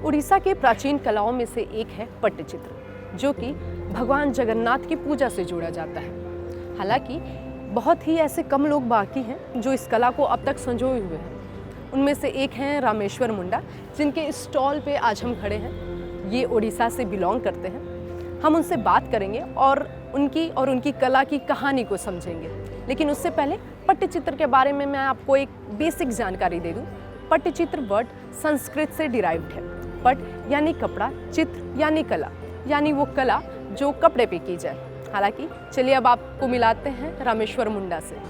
उड़ीसा के प्राचीन कलाओं में से एक है पट्टचित्र, जो कि भगवान जगन्नाथ की पूजा से जोड़ा जाता है। हालांकि बहुत ही ऐसे कम लोग बाकी हैं जो इस कला को अब तक संजोए हुए हैं। उनमें से एक हैं रामेश्वर मुंडा, जिनके स्टॉल पे आज हम खड़े हैं। ये उड़ीसा से बिलोंग करते हैं। हम उनसे बात करेंगे और उनकी कला की कहानी को समझेंगे। लेकिन उससे पहले पट्टचित्र के बारे में मैं आपको एक बेसिक जानकारी दे दूं। पट्टचित्र वर्ड संस्कृत से डिराइव्ड है। पट यानी कपड़ा, चित्र यानी कला, यानी वो कला जो कपड़े पे की जाए। हालांकि चलिए अब आपको मिलाते हैं रामेश्वर मुंडा से।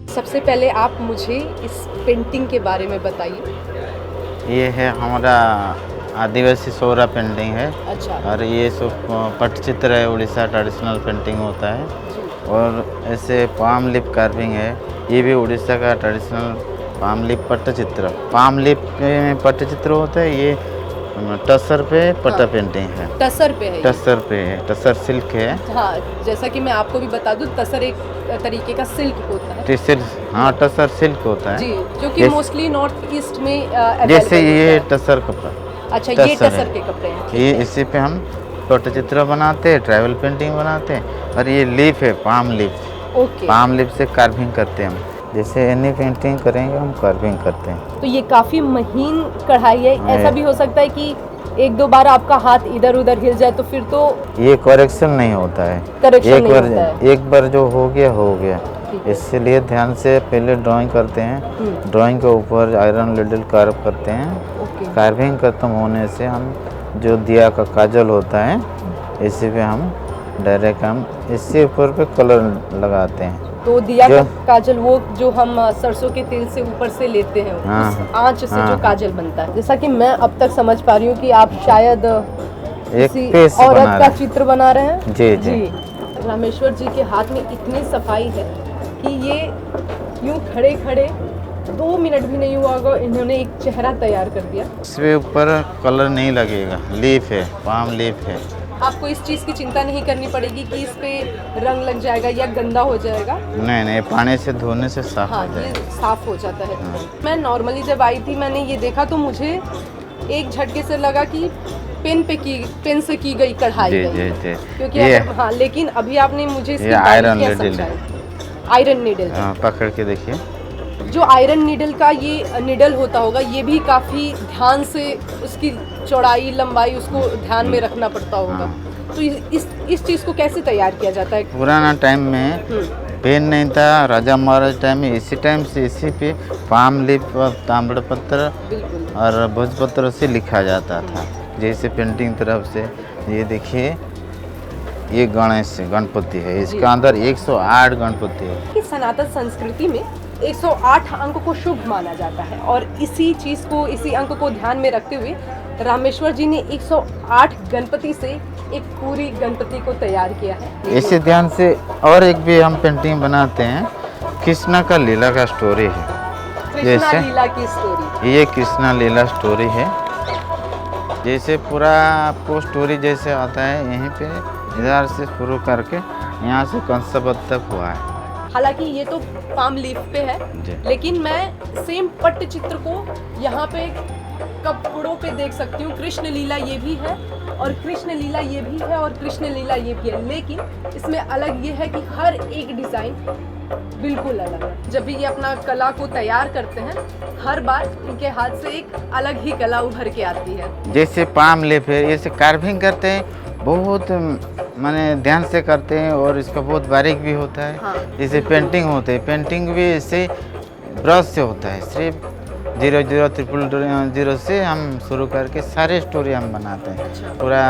सबसे पहले आप मुझे इस पेंटिंग के बारे में बताइए। ये है हमारा आदिवासी सोरा पेंटिंग है। अच्छा। और ये सब पट्टचित्र है, उड़ीसा ट्रेडिशनल पेंटिंग होता है। और ऐसे पाम लिप कार्विंग है, ये भी उड़ीसा का traditional palm lip Pattachitra. Palm lip में पट्टचित्र होता है, ये टसर पे पट्टा पेंटिंग है। टसर पे है? टसर पे है, टसर सिल्क है। हाँ, जैसा कि मैं आपको भी बता दूं, टसर एक तरीके का सिल्क होता है। हाँ, टसर सिल्क होता है जी, जो कि मोस्टली नॉर्थ ईस्ट में जैसे ये टसर कपड़ा। अच्छा, ये टसर के कपड़े हैं। ये इसी पे हम पट्टचित्र बनाते हैं, ट्रैवल पेंटिंग बनाते हैं। और ये लीफ है, palm leaf. Okay. Palm leaf से कार्विंग करते हैं हम। जैसे एनी पेंटिंग करेंगे हम कार्विंग करते हैं। तो ये काफी महीन कढ़ाई है। ऐसा भी हो सकता है कि एक दो बार आपका हाथ इधर उधर हिल जाए तो फिर तो ये करेक्शन नहीं होता है। एक बार जो हो गया। इसलिए ध्यान से पहले ड्राइंग करते हैं। ड्राइंग के ऊपर आयरन नीडल कार्व करते हैं। कार्विंग खत्म होने से हम जो दिया का काजल होता है, इसी पे हम डायरेक्ट हम इससे ऊपर पे कलर लगाते हैं। तो दिया का काजल वो जो हम सरसों के तेल से ऊपर से लेते हैं, उस आंच से जो काजल बनता है। जैसा कि मैं अब तक समझ पा रही हूँ कि आप शायद किसी औरत का चित्र बना रहे हैं। जी। रामेश्वर जी के हाथ में इतनी सफाई है कि ये यूं खड़े खड़े 2 मिनट भी नहीं हुआ होगा, इन्होंने एक चेहरा तैयार कर दिया। इसके ऊपर कलर नहीं लगेगा, लीफ है, पाम लीफ है। आपको इस चीज़ की चिंता नहीं करनी पड़ेगी कि इस पे रंग लग जाएगा या गंदा हो जाएगा। नहीं, पानी से धोने से साफ हो जाएगा। ये साफ हो जाता है। मैं नॉर्मली जब आई थी, मैंने ये देखा तो मुझे एक झटके से लगा कि पेन से की गई कढ़ाई है। क्योंकि लेकिन अभी आपने मुझे इसकी आयरन नीडल पकड़ के देखिए। जो आयरन नीडल का ये नीडल होता होगा, ये भी काफी ध्यान से उसकी चौड़ाई लंबाई उसको ध्यान में रखना पड़ता होगा। तो इस चीज को कैसे तैयार किया जाता है? पुराना टाइम में पेन नहीं था, राजा महाराज टाइम में इसी टाइम से इसी पे पाम लीफ, ताम्रपत्र और भोजपत्र से लिखा जाता था। जैसे पेंटिंग तरफ से ये देखिए, ये गणपति है, इसका अंदर 108 गणपति है। इस सनातन संस्कृति में 108 अंक को शुभ माना जाता है और इसी अंक को ध्यान में रखते हुए रामेश्वर जी ने 108 गणपति से एक पूरी गणपति को तैयार किया है। इसी ध्यान से और एक भी हम पेंटिंग बनाते हैं, कृष्णा का लीला का स्टोरी है। कृष्णा लीला की स्टोरी, ये कृष्णा लीला स्टोरी है। जैसे पूरा आपको स्टोरी जैसे आता है, यहीं पे इधर से शुरू करके यहाँ से कंसबद्ध तक हुआ है। हालांकि ये तो पाम लीफ पे है, लेकिन मैं सेम पट्टचित्र को यहाँ पे कपड़ों पे देख सकती हूँ। कृष्ण लीला ये भी है और कृष्ण लीला ये भी है और कृष्ण लीला ये भी है, लेकिन इसमें अलग ये है कि हर एक डिजाइन बिल्कुल अलग है। जब भी ये अपना कला को तैयार करते हैं, हर बार इनके हाथ से एक अलग ही कला उभर के आती है। जैसे पाम लीफ है, जैसे कार्विंग करते हैं, बहुत माने ध्यान से करते हैं और इसका बहुत बारीक भी होता है। जैसे पेंटिंग होते है, पेंटिंग भी ऐसे ब्रश से होता है। सिर्फ 0000 से हम शुरू करके सारे स्टोरी हम बनाते हैं। पूरा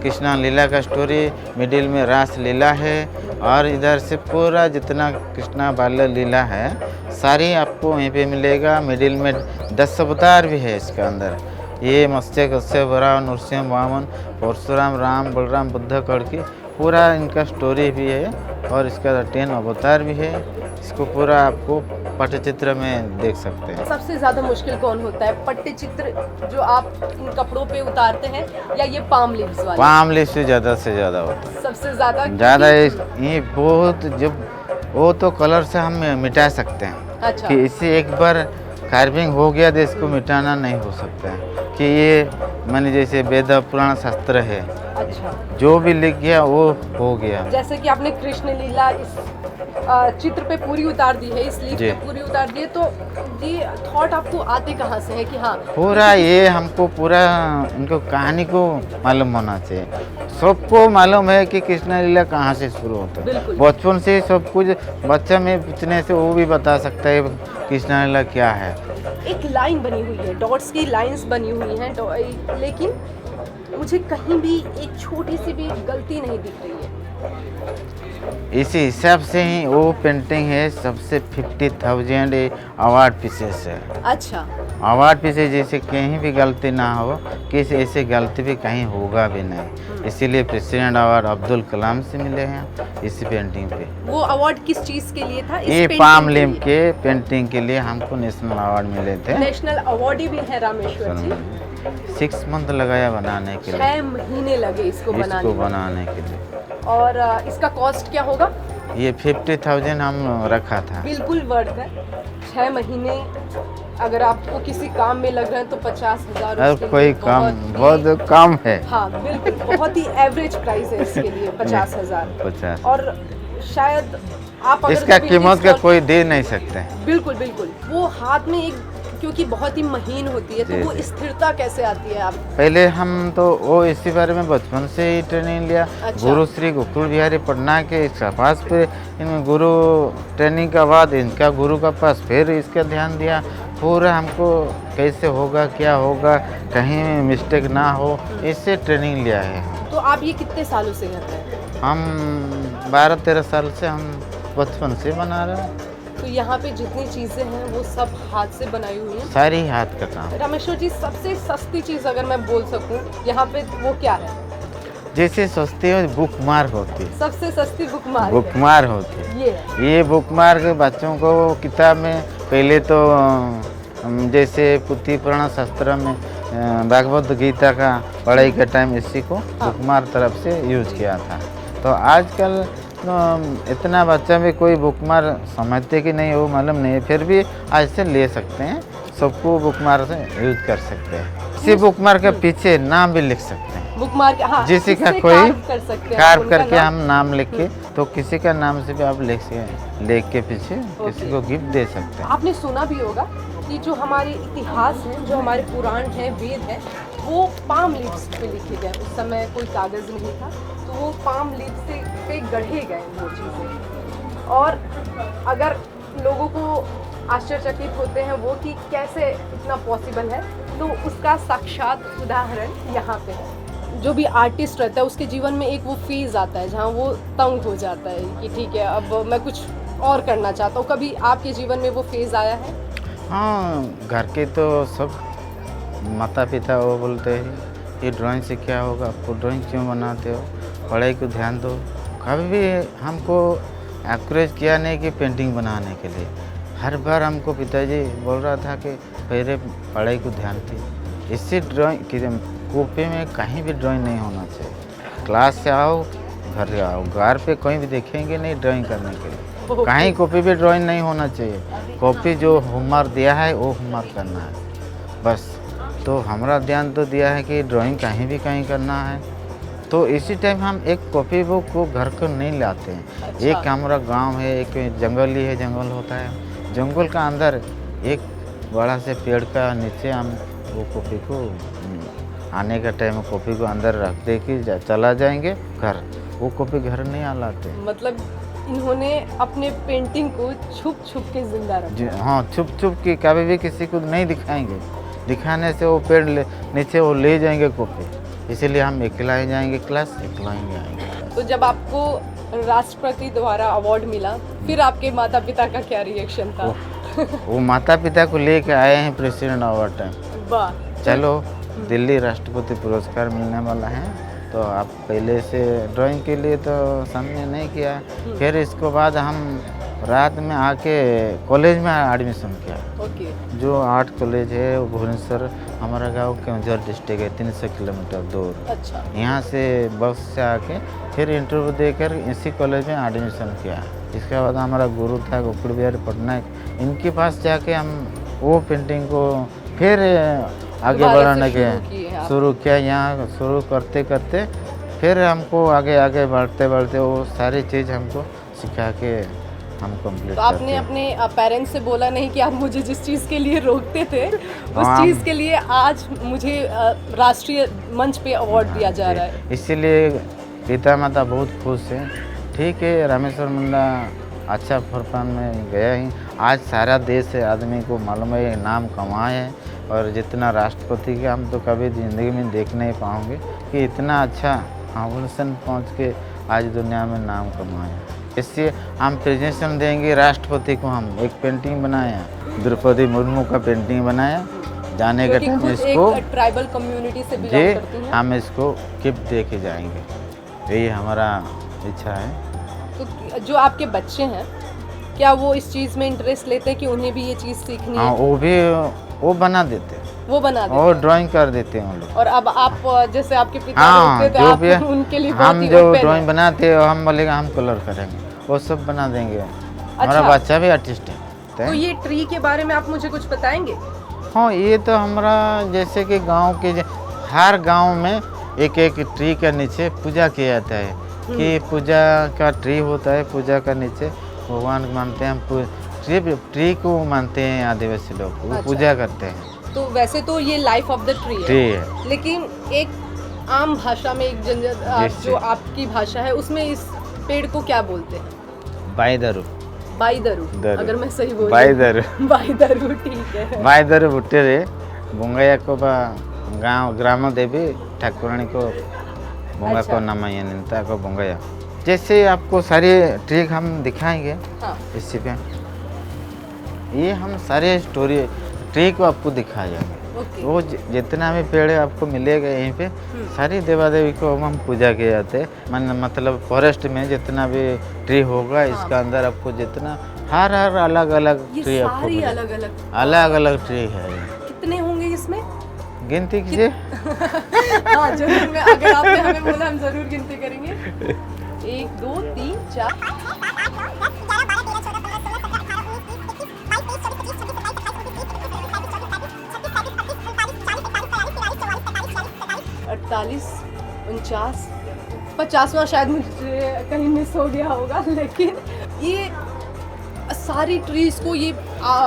कृष्णा लीला का स्टोरी, मिडिल में रास लीला है और इधर से पूरा जितना कृष्णा बाल्य लीला है सारी आपको वहीं पे मिलेगा। मिडिल में 10 अवतार भी है इसके अंदर। ये मत्स्य कश्यप वराह नरसिंह वामन परशुराम राम बलराम बुद्ध करके पूरा इनका स्टोरी भी है और इसका 10 अवतार भी है। इसको पूरा आपको पटचित्र में देख सकते हैं। सबसे ज़्यादा मुश्किल कौन होता है, पट्टचित्र जो आप इन कपड़ों पे उतारते हैं या ये पाम लीव्स वाले? पाम लीफ से ज़्यादा होता है। सबसे ज़्यादा ये बहुत जब वो तो कलर से हम मिटा सकते हैं। अच्छा। कि इससे एक बार कार्विंग हो गया तो इसको मिटाना नहीं हो सकता है। कि ये माने जैसे वेद पुराण शास्त्र है, अच्छा, जो भी लिख गया वो हो गया। जैसे कि आपने कृष्ण लीला इस चित्र पे पूरी उतार दी है, इस लीफ पे पूरी उतार दी है, तो ये थॉट आपको आते कहाँ से है कि हाँ पूरा ये हमको पूरा उनको कहानी को मालूम होना चाहिए। सबको मालूम है कि कृष्ण लीला कहाँ से शुरू होता है। बिल्कुल। बचपन से सब कुछ बच्चा में पूछने से वो भी बता सकता है कृष्ण लीला क्या है। एक लाइन बनी हुई है, डॉट्स की लाइंस बनी हुई हैं, लेकिन मुझे कहीं भी एक छोटी सी भी गलती नहीं दिख रही है। इसी हिसाब से ही वो पेंटिंग है सबसे 50,000 अवार्ड पीसेस है। अच्छा, अवार्ड पीसेस जैसे कहीं भी गलती ना हो, किसी ऐसे गलती भी कहीं होगा भी नहीं। इसीलिए प्रेसिडेंट अवार्ड अब्दुल कलाम से मिले हैं इस पेंटिंग पे। वो अवार्ड किस चीज़ के लिए था? ये पाम लीफ के पेंटिंग के लिए हमको नेशनल अवार्ड मिले थे। नेशनल अवार्ड भी है रामेश्वर जी। 6 मंथ लगाया बनाने के लिए। 6 महीने लगे इसको बनाने के लिए। और इसका कॉस्ट क्या होगा? ये 50,000 हम रखा था। बिल्कुल वर्थ है। 6 महीने अगर आपको किसी काम में लग रहे हैं तो 50,000 अब कोई काम बहुत कम है। हाँ बिल्कुल, बहुत ही एवरेज प्राइस है इसके लिए 50,000। 50। और शायद आप अगर इसका कभी कीमत का कोई दे नहीं सकते। बिल्कुल बिल्कुल, वो हाथ में एक क्योंकि बहुत ही महीन होती है, तो वो स्थिरता कैसे आती है आप? पहले हम तो वो इसी बारे में बचपन से ही ट्रेनिंग लिया। अच्छा। गुरु श्री गोकुल बिहारी पटना के इसका पास पे इन गुरु ट्रेनिंग का बाद इनका गुरु का पास फिर इसका ध्यान दिया। पूरा हमको कैसे होगा, क्या होगा, कहीं मिस्टेक ना हो, इससे ट्रेनिंग लिया है। तो आप ये कितने सालों से करते हैं? हम 12-13 साल से हम बचपन से बना रहे हैं। तो यहाँ पे जितनी चीज़ें हैं वो सब हाथ से बनाई हुई हैं? सारी हाथ का काम। रामेश्वर जी, सबसे सस्ती चीज़ अगर मैं बोल सकूँ यहाँ पे वो क्या है? जैसे सस्ती हो बुक मार्क होती है। सबसे सस्ती बुक मार्क बुक मार्क होती है। ये बुक मार्क बच्चों को किताब में पहले तो जैसे पुथी पुराण शास्त्र में भागवत गीता का पढ़ाई के टाइम इसी को बुक मार्क तरफ से यूज किया था। तो आजकल तो इतना बच्चा भी कोई बुक मार्क समझते कि नहीं वो मालूम नहीं है, फिर भी आज से ले सकते हैं। सबको बुक मार्क से यूज कर सकते हैं। इसी बुक मार्क के पीछे नाम भी लिख सकते हैं। बुक मार्क, हाँ, जिसी का कोई कर सकते हैं, कार्व करके हम नाम लिख के, तो किसी का नाम से भी आप लिख के पीछे किसी को गिफ्ट दे सकते हैं। आपने सुना भी होगा कि जो हमारे इतिहास है, जो हमारे पुराण है, वेद है, वो पाम लीव्स पे लिखे गए। उस समय कोई कागज़ नहीं था, तो वो पाम लीव्स से पे गढ़े गए वो चीज़ें। और अगर लोगों को आश्चर्यचकित होते हैं वो कि कैसे इतना पॉसिबल है, तो उसका साक्षात उदाहरण यहाँ पे है। जो भी आर्टिस्ट रहता है उसके जीवन में एक वो फेज़ आता है जहाँ वो तंग हो जाता है कि ठीक है अब मैं कुछ और करना चाहता हूँ। कभी आपके जीवन में वो फेज़ आया है? हाँ, घर के तो सब माता पिता वो बोलते हैं ये ड्राइंग से क्या होगा, आपको ड्राइंग क्यों बनाते हो, पढ़ाई को ध्यान दो। कभी भी हमको एनकरेज किया नहीं कि पेंटिंग बनाने के लिए। हर बार हमको पिताजी बोल रहा था कि पहले पढ़ाई को ध्यान दे। इससे ड्राइंग कॉपी में कहीं भी ड्राइंग नहीं होना चाहिए। क्लास से आओ, घर आओ, घर पे कहीं भी देखेंगे नहीं ड्राइंग करने के लिए। कहीं कॉपी पे ड्राइंग नहीं होना चाहिए। कॉपी जो होमवर्क दिया है वो होमवर्क करना है बस। तो हमारा ध्यान तो दिया है कि ड्राइंग कहीं भी कहीं करना है। तो इसी टाइम हम एक कॉपी बुक को घर को नहीं लाते हैं। अच्छा। एक हमारा गांव है, एक जंगल ही है, जंगल होता है। जंगल का अंदर एक बड़ा से पेड़ का नीचे हम वो कॉपी को आने का टाइम कॉपी को अंदर रख दे के चला जाएंगे घर। वो कॉपी घर नहीं लाते। मतलब इन्होंने अपने पेंटिंग को छुप छुप के जिंदा रखा। हाँ, छुप छुप के कभी भी किसी को नहीं दिखाएंगे। दिखाने से वो पेड़ नीचे वो ले जाएंगे कॉपी। इसीलिए हम अकेला ही जाएंगे क्लास, अकेला ही आएंगे। तो जब आपको राष्ट्रपति द्वारा अवार्ड मिला, फिर आपके माता पिता का क्या रिएक्शन था? वो माता पिता को लेके आए हैं प्रेसिडेंट अवार्ड टाइम। वाह। चलो दिल्ली राष्ट्रपति पुरस्कार मिलने वाला है, तो आप पहले से ड्राइंग के लिए तो सामने नहीं किया। फिर इसको बाद हम रात में आके कॉलेज में एडमिशन किया। ओके। जो आर्ट कॉलेज है वो भुवनेश्वर, हमारा गांव केवंझर डिस्ट्रिक्ट है, 300 किलोमीटर दूर। अच्छा। यहाँ से बस से आके फिर इंटरव्यू देकर इसी कॉलेज में एडमिशन किया। इसके बाद हमारा गुरु था गोकुल बिहारी पटनायक, इनके पास जाके हम वो पेंटिंग को फिर आगे दोबारा से बढ़ाने के शुरू किए आप। शुरू किया। यहाँ शुरू करते करते फिर हमको आगे आगे बढ़ते बढ़ते वो सारी चीज़ हमको सिखा के हम कंप्लीट तो आपने अपने पेरेंट्स से बोला नहीं कि आप मुझे जिस चीज़ के लिए रोकते थे उस हाँ। चीज़ के लिए आज मुझे राष्ट्रीय मंच पे अवार्ड दिया जा रहा है? इसीलिए पिता माता बहुत खुश हैं। ठीक है, रामेश्वर मुंडा अच्छा परफॉर्म में गया ही, आज सारा देश है आदमी को मालूम है, नाम कमाए है। और जितना राष्ट्रपति के हम तो कभी ज़िंदगी में देख नहीं पाओगे कि इतना अच्छा पोजीशन पहुँच के आज दुनिया में नाम कमाए। इससे हम प्रेजेंटेशन देंगे राष्ट्रपति को। हम एक पेंटिंग बनाया, द्रौपदी मुर्मू का पेंटिंग बनाया, जाने के टाइम इसको ट्राइबल कम्युनिटी से जी बिलोंग करती हैं। हम इसको गिफ्ट दे के जाएंगे, यही हमारा इच्छा है। तो जो आपके बच्चे हैं क्या वो इस चीज़ में इंटरेस्ट लेते हैं कि उन्हें भी ये चीज़ सीखनी हाँ, है? वो बना देते हैं, वो बना देते और हैं। ड्राइंग कर देते हैं वो लोग। और अब आप जैसे आपके पिता हाँ, रोकते थे, जो आप भी है, उनके लिए बहुत हम ही जो open ड्राइंग है। बनाते हैं हम बोलेगा हम कलर करेंगे, वो सब बना देंगे। हमारा अच्छा। बच्चा भी आर्टिस्ट है। तो ये ट्री के बारे में आप मुझे कुछ बताएंगे? हाँ, ये तो हमारा जैसे कि गांव के हर गांव में एक एक ट्री के नीचे पूजा किया जाता है कि पूजा का ट्री होता है, पूजा का नीचे भगवान को मानते हैं हम, ट्री को मानते हैं आदिवासी लोग, वो अच्छा। पूजा करते हैं। तो वैसे तो ये life of the tree tree है, है। लेकिन एक आम भाषा में एक जो आपकी भाषा है उसमें इस पेड़ को क्या बोलते हैं? बाईदरू, बाईदरू, दरू। अगर मैं सही बोल बाईदरू, बाईदरू, ठीक है। बाईदरू बुट्टे रे बुंगैया को बा गाँव ग्राम देवी ठाकुरानी को बुंगा अच्छा। को नमाया निंता को बुंगैया। जैसे आपको सारे ट्रिक हम दिखाएंगे हाँ। इसी पे, ये हम सारे स्टोरी ट्रिक को आपको दिखाया जाएंगे। ओके। वो जितना भी पेड़ है आपको मिलेगा यहीं पे, सारी देवा देवी को हम पूजा किए जाते हैं। मतलब फॉरेस्ट में जितना भी ट्री होगा इसका अंदर आपको जितना हर अलग अलग ये ट्री आपको सारी मिलेगा। अलग अलग ट्री है। कितने होंगे इसमें? गिनती कीजिए। हाँ जरूर, मैं अगर आपने हमें बोला हम जरूर गिनती करेंगे। 1 2 3 4 48 49 50वां शायद मुझे कहीं मिस हो गया होगा, लेकिन ये सारी ट्रीज को ये ये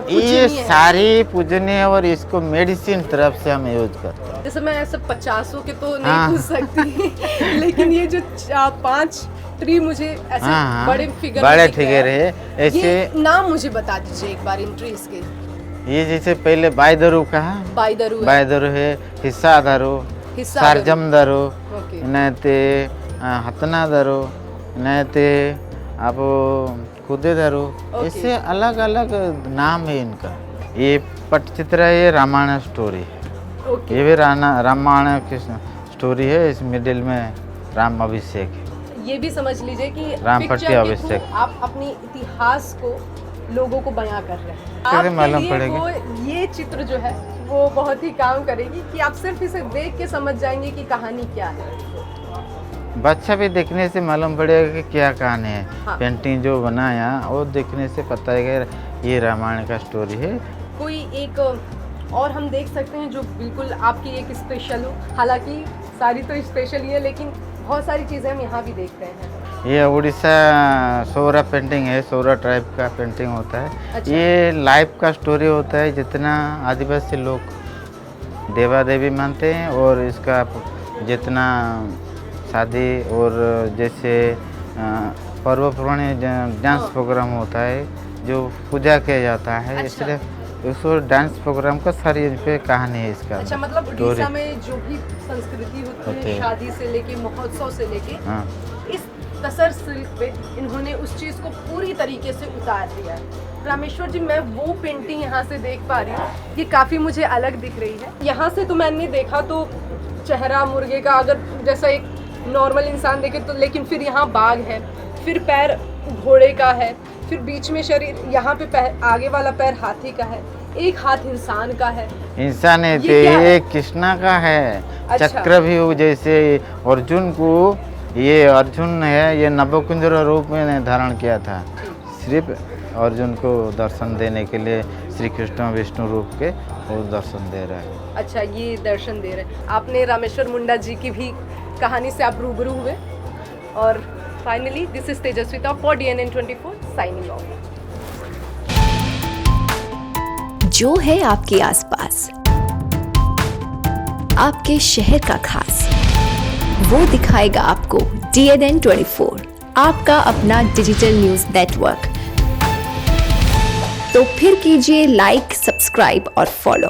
पूजनीय है। सारी पूजनीय और इसको मेडिसिन तरफ से हम यूज करते हैं। जैसे मैं ऐसे 50 के तो नहीं हाँ। पूछ सकती लेकिन ये जो 5 ट्री मुझे ऐसे हाँ, बड़े फिगर बड़े में दिख रहे फिगर हैं। है ऐसे। ये नाम मुझे बता दीजिए एक बार इन ट्रीज के। ये जैसे पहले बाईदरू का है, बाईदरू है, बाईदरू है, हिस्सा दारू, हिस्सा सारजम दारू, ओके, नैते हतना दारू, नैते आप खुदे दारू, ओके। ऐसे अलग अलग नाम है इनका। ये पटचित्र है, ये रामायण स्टोरी है। ओके। ये भी रामायण की स्टोरी है। इस मिडिल में राम अभिषेक है। ये भी समझ लीजिए कि रामपट्टी पिक्चर के अभिषेक। थ्रू आप अपनी इतिहास को लोगों को बयां कर रहे हैं। कैसे आपके मालूम लिए पड़ेगा? वो ये चित्र जो है वो बहुत ही काम करेगी कि आप सिर्फ इसे देख के समझ जाएंगे कि कहानी क्या है। बच्चा भी देखने से मालूम पड़ेगा कि क्या कहानी है। हाँ। पेंटिंग जो बनाया वो देखने से पता है कि ये रामायण का स्टोरी है। कोई एक और हम देख सकते हैं जो बिल्कुल आपकी एक स्पेशल हो, हालांकि सारी तो स्पेशल ही है लेकिन बहुत सारी चीज़ें हम यहाँ भी देख रहे हैं। ये उड़ीसा सौरा पेंटिंग है, सौरा ट्राइब का पेंटिंग होता है। अच्छा। ये लाइफ का स्टोरी होता है। जितना आदिवासी लोग देवा देवी मानते हैं और इसका जितना शादी और जैसे पर्व पुराने डांस प्रोग्राम होता है जो पूजा किया जाता है। अच्छा। इसलिए उसको डांस प्रोग्राम का सारी इस पे कहानी है इसका। अच्छा, मतलब story। उड़ीसा में जो भी संस्कृति होती है, शादी से लेके महोत्सव से लेके, हाँ, इस तसर सिल्क पे इन्होंने उस चीज़ को पूरी तरीके से उतार दिया है। रामेश्वर जी, मैं वो पेंटिंग यहाँ से देख पा रही हूँ, ये काफ़ी मुझे अलग दिख रही है। यहाँ से तो मैंने देखा तो चेहरा मुर्गे का, अगर जैसा एक नॉर्मल इंसान देखे तो, लेकिन फिर यहाँ बाघ है, फिर पैर घोड़े का है, फिर बीच में शरीर, यहाँ पे पैर, आगे वाला पैर हाथी का है, एक हाथ इंसान का है। इंसान है तो ये कृष्णा का है। अच्छा। चक्र भी हो, जैसे अर्जुन को, ये अर्जुन है, ये नवकुंजर रूप में धारण किया था, सिर्फ अर्जुन को दर्शन देने के लिए श्री कृष्ण विष्णु रूप के वो दर्शन दे रहा है। अच्छा, ये दर्शन दे रहे हैं। आपने रामेश्वर मुंडा जी की भी कहानी से आप रूबरू हुए। और finally this is Tejaswita for DNN 24 signing off. जो है आपके आसपास, आपके शहर का खास, वो दिखाएगा आपको DNN 24, आपका अपना डिजिटल न्यूज नेटवर्क। तो फिर कीजिए लाइक, सब्सक्राइब और फॉलो।